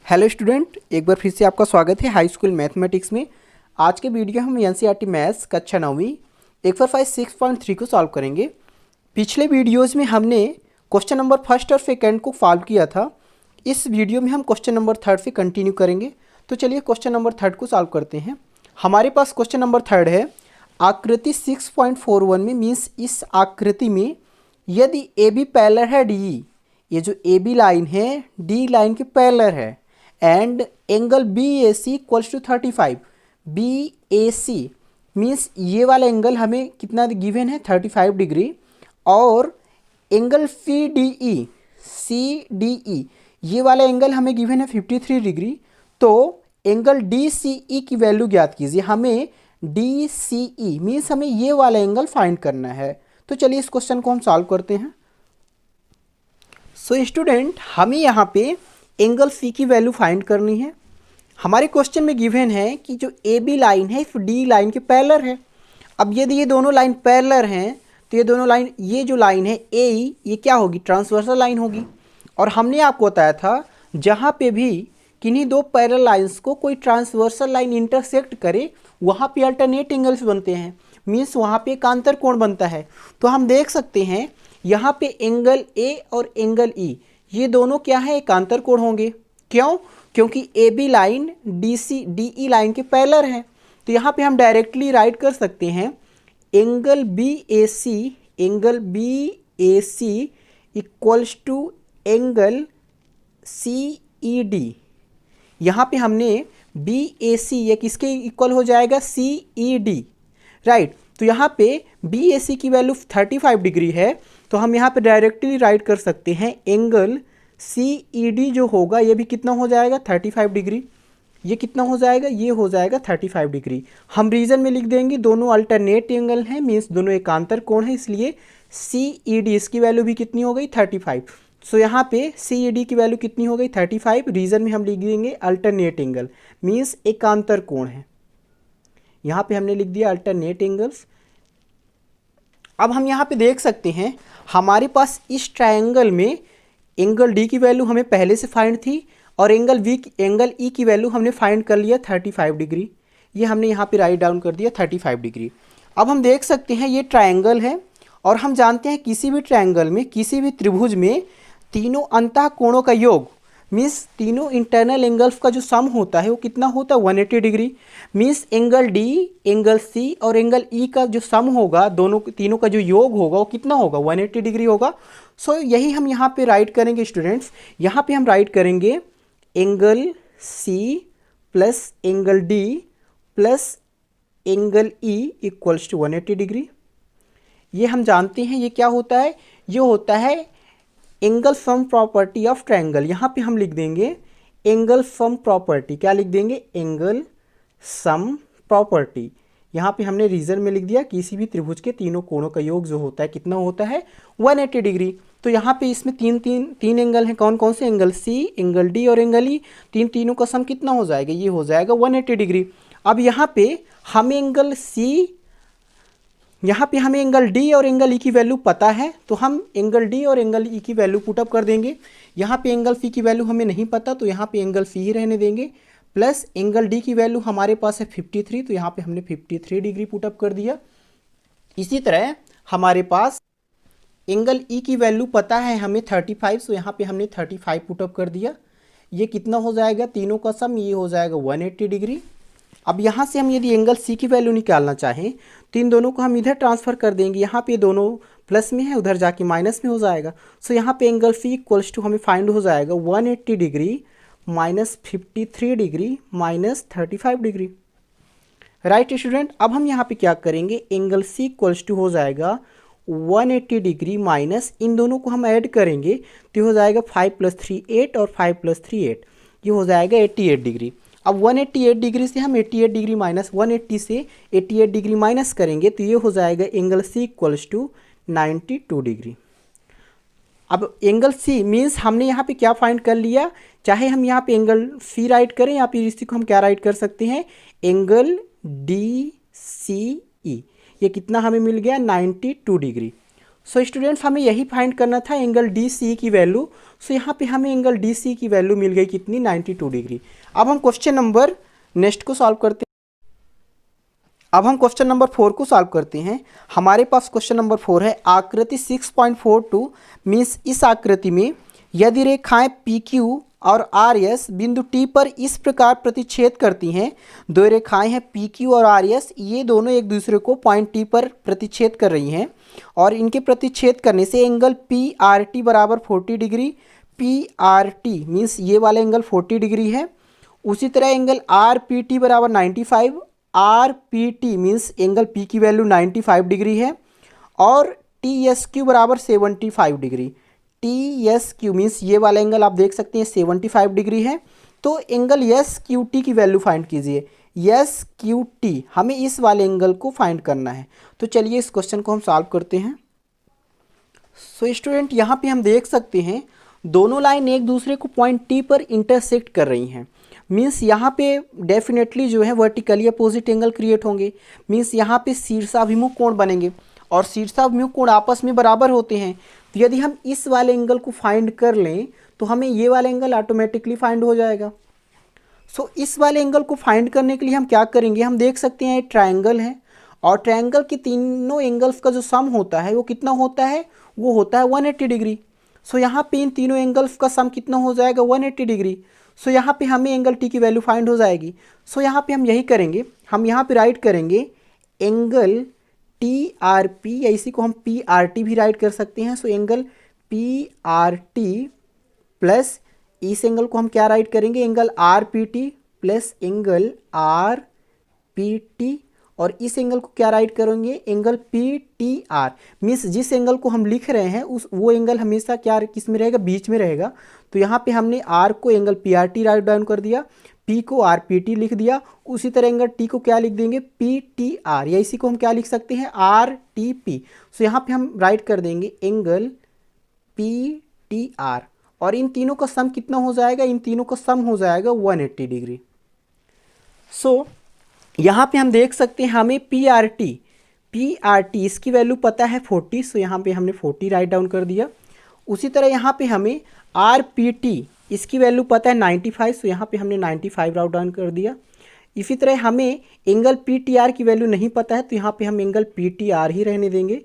Hello student, एक बार फिर से आपका स्वागत है हाई स्कूल मैथमेटिक्स में। आज के वीडियो हम एनसीईआरटी मैथ्स कक्षा 9वीं एक्सरसाइज 6.3 को सॉल्व करेंगे। पिछले वीडियोस में हमने क्वेश्चन नंबर फर्स्ट और सेकंड को सॉल्व किया था। इस वीडियो में हम क्वेश्चन नंबर थर्ड से कंटिन्यू करेंगे। तो चलिए क्वेश्चन नंबर थर्ड को सॉल्व करते हैं। हमारे पास क्वेश्चन नंबर थर्ड है, आकृति 6.41 में मीन्स इस आकृति में यदि ए बी पैरेलल है डी, ये जो ए बी लाइन है डी लाइन के पैरेलल है, and angle B A C equals to 35। B A C means ये वाला एंगल हमें कितना गिवन है 35 डिग्री, और एंगल सी डी ई ये वाला एंगल हमें गिवन है 53 डिग्री। तो एंगल डी सी ई की वैल्यू ज्ञात कीजिए। हमें डी सी ई मीन्स हमें ये वाला एंगल फाइंड करना है। तो चलिए इस क्वेश्चन को हम सॉल्व करते हैं। सो स्टूडेंट, हमें यहाँ पे एंगल सी की वैल्यू फाइंड करनी है। हमारे क्वेश्चन में गिवन है कि जो ए बी लाइन है इस डी लाइन के पैरेलल है। अब यदि ये दोनों लाइन पैरेलल हैं तो ये दोनों लाइन, ये जो लाइन है ए ये क्या होगी, ट्रांसवर्सल लाइन होगी। और हमने आपको बताया था जहाँ पे भी किन्हीं दो पैरेलल लाइंस को कोई ट्रांसवर्सल लाइन इंटरसेक्ट करे वहाँ पे अल्टरनेट एंगल्स बनते हैं, मीन्स वहाँ पे एक आंतर कोण बनता है। तो हम देख सकते हैं यहाँ पे एंगल ए और एंगल ई ये दोनों क्या है, एकांतर कोण होंगे। क्यों? क्योंकि A B line D C D E line के पैरेलल है। तो यहाँ पे हम डायरेक्टली राइट कर सकते हैं angle B A C equals to angle C E D. यहाँ पे हमने बी ए सी ये किसके इक्वल हो जाएगा, सी ई डी, राइट। तो यहाँ पे बी ए सी की वैल्यू 35 डिग्री है, तो हम यहाँ पे डायरेक्टली राइट कर सकते हैं एंगल सी ई डी जो होगा ये भी कितना हो जाएगा 35 डिग्री। ये कितना हो जाएगा, ये हो जाएगा 35 डिग्री। हम रीजन में लिख देंगे दोनों अल्टरनेट एंगल हैं, मीन्स दोनों एकांतर कोण है, इसलिए सी ई डी इसकी वैल्यू भी कितनी हो गई 35। सो यहाँ पे सी ई डी की वैल्यू कितनी हो गई 35। रीजन में हम लिख देंगे अल्टरनेट एंगल, मीन्स एकांतर कोण है। यहाँ पे हमने लिख दिया अल्टरनेट एंगल्स। अब हम यहाँ पे देख सकते हैं हमारे पास इस ट्रायंगल में एंगल डी की वैल्यू हमें पहले से फाइंड थी, और एंगल ई की वैल्यू हमने फाइंड कर लिया 35 डिग्री। ये हमने यहाँ पे राइट डाउन कर दिया 35 डिग्री। अब हम देख सकते हैं ये ट्रायंगल है, और हम जानते हैं किसी भी ट्रायंगल में, किसी भी त्रिभुज में तीनों अंतः कोणों का योग मीन्स तीनों इंटरनल एंगल्स का जो सम होता है वो कितना होता है 180 degree. Means angle D, angle C और एंगल ई का जो सम होगा, दोनों तीनों का जो योग होगा वो कितना होगा 180 डिग्री होगा। सो यही हम यहाँ पे राइट करेंगे स्टूडेंट्स। यहाँ पे हम राइट करेंगे angle C plus angle D plus angle E equals to 180 degree. ये हम जानते हैं ये क्या होता है, ये होता है angle sum property of triangle. यहाँ पे हम लिख देंगे एंगल सम प्रॉपर्टी। क्या लिख देंगे, एंगल सम प्रॉपर्टी। यहाँ पे हमने रीजन में लिख दिया किसी भी त्रिभुज के तीनों कोणों का योग जो होता है कितना होता है 180 डिग्री। तो यहाँ पे इसमें तीन एंगल हैं, कौन कौन से, एंगल सी, एंगल डी और एंगल ई। तीनों का सम कितना हो जाएगा, ये हो जाएगा 180 डिग्री। अब यहाँ पे हमें एंगल सी, यहाँ पे हमें एंगल डी और एंगल ई की वैल्यू पता है, तो हम एंगल डी और एंगल ई की वैल्यू पुटअप कर देंगे। यहाँ पे एंगल सी की वैल्यू हमें नहीं पता, तो यहाँ पे एंगल सी ही रहने देंगे। प्लस एंगल डी की वैल्यू हमारे पास है 53, तो यहाँ पे हमने 53 डिग्री पुटअप कर दिया। इसी तरह हमारे पास एंगल ई की वैल्यू पता है हमें 35, तो यहाँ पे हमने 35 पुटअप कर दिया। ये कितना हो जाएगा, तीनों का सम ये हो जाएगा 180 डिग्री। अब यहाँ से हम यदि एंगल सी की वैल्यू निकालना चाहें तो इन दोनों को हम इधर ट्रांसफ़र कर देंगे। यहाँ पे दोनों प्लस में है, उधर जाके माइनस में हो जाएगा। सो यहाँ पे एंगल सी इक्वल्स टू हमें फाइंड हो जाएगा 180 degree minus 53 degree minus 35 degree. Right student, अब हम यहाँ पे क्या करेंगे, एंगल सी इक्वल्स टू हो जाएगा 180 डिग्री माइनस इन दोनों को हम ऐड करेंगे तो हो जाएगा 5 + 3 8 और 5 + 3 8, ये हो जाएगा 88 डिग्री। अब 188 डिग्री से हम 88 डिग्री माइनस 180 से 88 डिग्री माइनस करेंगे तो ये हो जाएगा angle C equals to 92 degree. अब एंगल सी मीन्स हमने यहाँ पे क्या फाइंड कर लिया, चाहे हम यहाँ पे एंगल सी राइट करें या फिर इसी को हम क्या राइट कर सकते हैं, एंगल डी सी ई। ये कितना हमें मिल गया 92 डिग्री। सो स्टूडेंट्स हमें यही फाइंड करना था एंगल डी सी की वैल्यू। सो यहाँ पे हमें एंगल डी सी की वैल्यू मिल गई कितनी, 92 डिग्री। अब हम क्वेश्चन नंबर नेक्स्ट को सॉल्व करते हैं। अब हम क्वेश्चन नंबर 4 को सॉल्व करते हैं। हमारे पास क्वेश्चन नंबर 4 है, आकृति 6.42 मीन्स इस आकृति में यदि रेखाएं पी क्यू और आर एस बिंदु टी पर इस प्रकार प्रतिच्छेद करती हैं, दो रेखाएं हैं पी क्यू और आर एस, ये दोनों एक दूसरे को पॉइंट टी पर प्रतिच्छेद कर रही हैं और इनके प्रतिच्छेद करने से एंगल पी आर टी बराबर 40 degree, P R T means ये वाला एंगल 40 डिग्री है। उसी तरह एंगल आर पी टी बराबर 95, R P T means angle P की वैल्यू 95 डिग्री है और टी एस क्यू बराबर 75 degree, T S Q means ये वाला एंगल आप देख सकते हैं 75 डिग्री है। तो एंगल एस क्यू टी की वैल्यू फाइंड कीजिए। एस क्यू टी हमें इस वाले एंगल को फाइंड करना है। तो चलिए इस क्वेश्चन को हम सॉल्व करते हैं। सो स्टूडेंट यहाँ पे हम देख सकते हैं दोनों लाइन एक दूसरे को पॉइंट टी पर इंटरसेक्ट कर रही हैं। मीन्स यहाँ पे डेफिनेटली जो है वर्टिकली अपोजिट एंगल क्रिएट होंगे। मीन्स यहाँ पे शीर्षाभिमुख कोण बनेंगे और शीर्षाभिमुख कोण आपस में बराबर होते हैं। तो यदि हम इस वाले एंगल को फाइंड कर लें तो हमें ये वाला एंगल ऑटोमेटिकली फाइंड हो जाएगा। सो इस वाले एंगल को फाइंड करने के लिए हम क्या करेंगे, हम देख सकते हैं ट्रायंगल है और ट्रायंगल के तीनों एंगल्स का जो सम होता है वो कितना होता है, वो होता है 180 डिग्री। सो यहाँ पे इन तीनों एंगल्स का सम कितना हो जाएगा, 180 डिग्री। सो यहाँ पे हमें एंगल टी की वैल्यू फाइंड हो जाएगी। सो यहाँ पे हम यही करेंगे, हम यहाँ पे राइट करेंगे एंगल टी आर पी, या इसी को हम पी आर टी भी राइट कर सकते हैं। So angle P R T plus इस एंगल को हम क्या राइट करेंगे, angle R P T plus angle R P T, और इस एंगल को क्या राइट करेंगे, angle P T R. Means जिस एंगल को हम लिख रहे हैं उस वो एंगल हमेशा क्या किस में रहेगा, बीच में रहेगा। तो यहाँ पे हमने आर को angle P R T write down कर दिया, पी को आर पी टी लिख दिया। उसी तरह एंगल टी को क्या लिख देंगे, पी टी आर, या इसी को हम क्या लिख सकते हैं, आर टी पी। सो यहाँ पे हम राइट कर देंगे एंगल पी टी आर, और इन तीनों का सम कितना हो जाएगा, इन तीनों का सम हो जाएगा 180 डिग्री। सो यहाँ पे हम देख सकते हैं हमें पी आर टी इसकी वैल्यू पता है 40। सो यहाँ पे हमने 40 राइट डाउन कर दिया। उसी तरह यहाँ पे हमें आर पी टी इसकी वैल्यू पता है 95। सो यहाँ पे हमने 95 राइट डाउन कर दिया। इसी तरह हमें एंगल पी टी आर की वैल्यू नहीं पता है, तो यहाँ पे हम एंगल पी टी आर ही रहने देंगे।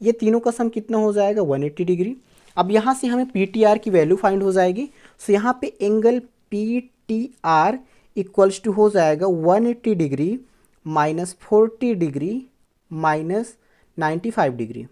ये तीनों का सम कितना हो जाएगा, 180 डिग्री। अब यहाँ से हमें पी टी आर की वैल्यू फाइंड हो जाएगी। सो यहाँ पे angle P T R equals to हो जाएगा 180 degree minus 40 degree minus 95 degree.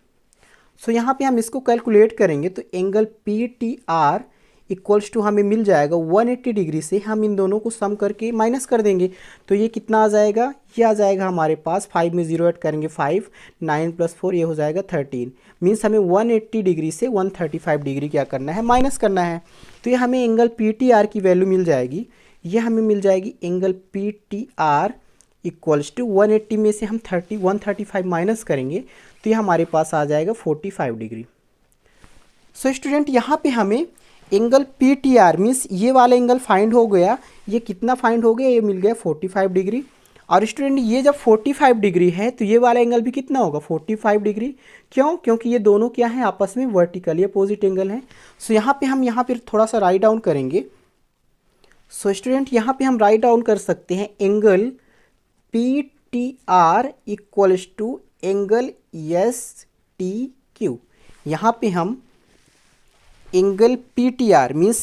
So यहाँ पे हम इसको कैलकुलेट करेंगे तो angle P T R equals to हमें मिल जाएगा 180 डिग्री से हम इन दोनों को सम करके माइनस कर देंगे। तो ये कितना आ जाएगा, ये आ जाएगा हमारे पास 5 में 0 ऐड करेंगे 5, 9 + 4 ये हो जाएगा 13। मीन्स हमें 180 डिग्री से 135 डिग्री क्या करना है, माइनस करना है। तो ये हमें एंगल पी टी आर की वैल्यू मिल जाएगी। ये हमें मिल जाएगी angle P T R equals to 180 में से हम 135 माइनस करेंगे तो ये हमारे पास आ जाएगा 45 डिग्री। सो स्टूडेंट यहाँ पे हमें angle P T R means ये वाला एंगल फाइंड हो गया। ये कितना फाइंड हो गया, ये मिल गया 45 डिग्री। और स्टूडेंट ये जब 45 डिग्री है तो ये वाला एंगल भी कितना होगा, 45 डिग्री। क्यों, क्योंकि ये दोनों क्या हैं, आपस में वर्टिकली अपोजिट एंगल हैं। सो यहाँ पे हम यहाँ पे थोड़ा सा राइट डाउन करेंगे। सो स्टूडेंट यहाँ पे हम राइट डाउन कर सकते हैं angle P T R equals to angle S T Q. यहाँ पे हम angle P T R means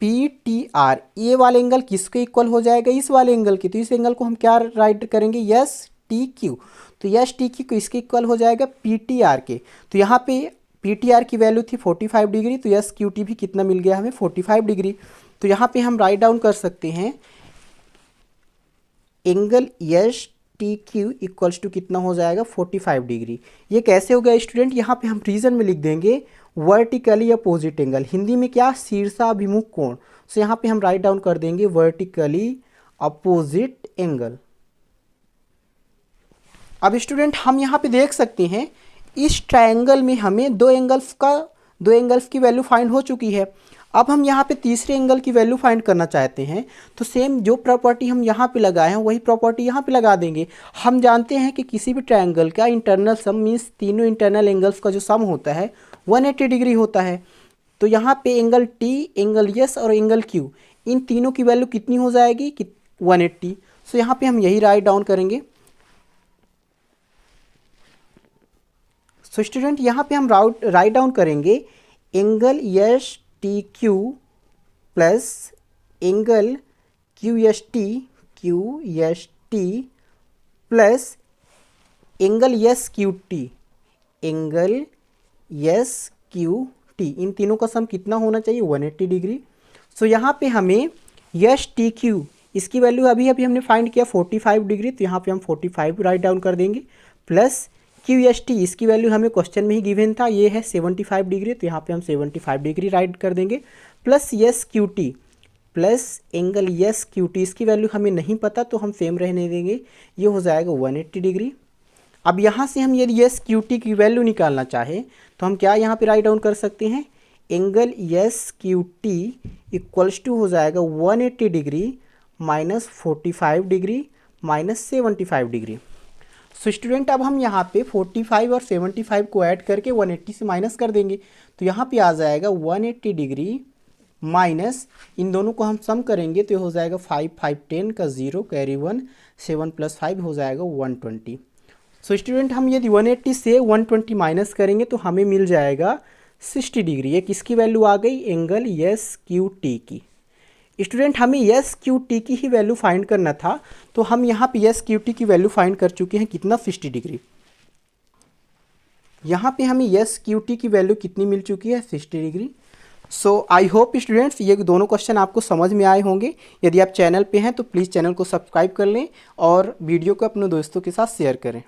P T R ये वाला एंगल किसके इक्वल हो जाएगा, इस वाले एंगल के। तो इस एंगल को हम क्या राइट करेंगे, एस टी क्यू। तो एस टी क्यू इसके इक्वल हो जाएगा पी टी आर के। तो यहाँ पे पी टी आर की वैल्यू थी 45 डिग्री, तो एस क्यू टी भी कितना मिल गया हमें, 45 डिग्री। तो यहाँ पे हम राइट डाउन कर सकते हैं angle S T Q equals to कितना हो जाएगा, 45 डिग्री। ये कैसे हो गया स्टूडेंट, यहाँ पे हम रीजन में लिख देंगे वर्टिकली अपोजिट एंगल, हिंदी में क्या, शीर्षाभिमुख कोण। सो यहाँ पे हम राइट डाउन कर देंगे वर्टिकली अपोजिट एंगल। अब स्टूडेंट हम यहाँ पे देख सकते हैं इस ट्रायंगल में हमें दो एंगल्स की वैल्यू फाइंड हो चुकी है। अब हम यहाँ पे तीसरे एंगल की वैल्यू फाइंड करना चाहते हैं, तो सेम जो प्रॉपर्टी हम यहाँ पे लगाए हैं वही प्रॉपर्टी यहाँ पे लगा देंगे। हम जानते हैं कि किसी भी ट्रायंगल का इंटरनल सम मीन्स तीनों इंटरनल एंगल्स का जो सम होता है 180 डिग्री होता है। तो यहाँ पे एंगल टी, एंगल एस और एंगल क्यू, इन तीनों की वैल्यू कितनी हो जाएगी कि 180। सो यहाँ पे हम यही राइट डाउन करेंगे। सो स्टूडेंट यहाँ पे हम राइट डाउन करेंगे angle S T Q plus angle Q S T plus angle S Q T, angle S Q T, इन तीनों का सम कितना होना चाहिए 180 डिग्री। सो यहाँ पे हमें एस टी क्यू, इसकी वैल्यू अभी हमने फाइंड किया 45 डिग्री, तो यहाँ पे हम 45 राइट डाउन कर देंगे, प्लस क्यू एस टी, इसकी वैल्यू हमें क्वेश्चन में ही गिवन था, ये है 75 डिग्री, तो यहाँ पे हम 75 डिग्री राइट कर देंगे, plus S Q T, plus angle S Q T, इसकी वैल्यू हमें नहीं पता तो हम सेम रहने देंगे, ये हो जाएगा 180 डिग्री। अब यहाँ से हम यदि एस क्यू टी की वैल्यू निकालना चाहें तो हम क्या यहाँ पे राइट डाउन कर सकते हैं, angle S Q T equals to हो जाएगा 180 degree minus 45 degree minus 75 degree. So student अब हम यहाँ पे 45 और 75 को ऐड करके 180 से माइनस कर देंगे, तो यहाँ पे आ जाएगा 180 डिग्री माइनस, इन दोनों को हम सम करेंगे तो ये हो जाएगा 5 5 10 का 0 कैरी 1, 7 + 5 हो जाएगा 120। सो स्टूडेंट हम यदि 180 से 120 माइनस करेंगे तो हमें मिल जाएगा 60 डिग्री। ये किसकी वैल्यू आ गई, एंगल एस क्यू टी की। स्टूडेंट हमें एस क्यू टी की ही वैल्यू फाइंड करना था, तो हम यहाँ पे एस क्यू टी की वैल्यू फाइंड कर चुके हैं, कितना 60 डिग्री। यहाँ पे हमें एस क्यू टी की वैल्यू कितनी मिल चुकी है 60 degree. So I hope students ये दोनों क्वेश्चन आपको समझ में आए होंगे। यदि आप चैनल पे हैं तो प्लीज़ चैनल को सब्सक्राइब कर लें और वीडियो को अपने दोस्तों के साथ शेयर करें।